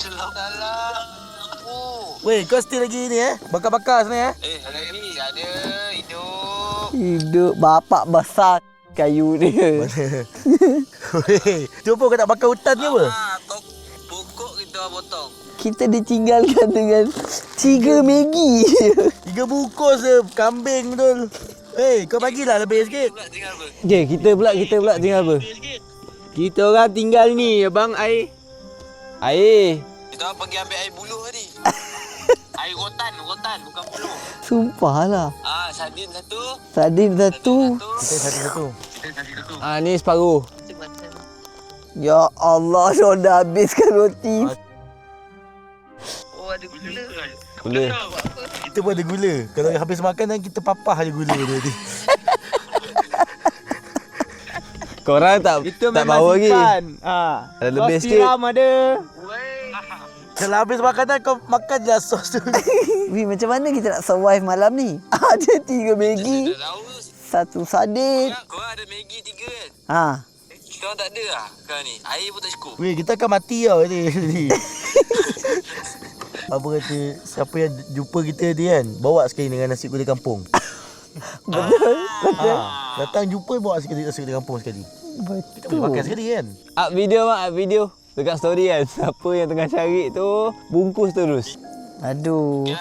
Salam. Weh, kau still lagi ni bakar-bakar sana Hari ada hidup. Hidup bapak besar kayu dia. Weh, cuba kau tak bakar hutan ke apa? Pokok kita potong. Kita ditinggalkan dengan 3 Maggi. 3 bungkus je kambing betul. Hei, kau bagilah lebih sikit. Pula tinggal apa? Okay, kita pula tinggal apa? Kita orang tinggal ni, abang, air. Air. Kita orang pergi ambil air buluh tadi. Air rotan bukan buluh. Sumpah lah. Sardin satu. Sardin satu. Kita satu-satu. Ni separuh. Ya Allah, dah habiskan roti. Oh, ada gula. Gula. Kita pun ada gula. Kalau habis makan dan kita papah je gula dia tadi. Korang tak bawa lagi. Ada lebih sikit. ada. Kalau habis makan dan kau makan je sos tu. Wi, macam mana kita nak survive malam ni? Ada 3 Maggi, Dah tahu. 1 sardin. Korang ada Maggi 3 kan? Ha. Korang tak ada lah sekarang ni. Air pun tak cukup. Weh, kita akan mati tau tadi. Apa kata, siapa yang jumpa kita tadi kan, bawa sekali dengan nasi gulai kampung. Betul. Datang jumpa bawa sekali nasi gulai kampung sekali. Kita boleh makan sekali kan. Up video. Dekat story kan. Siapa yang tengah cari tu, bungkus terus. Aduh. Ya,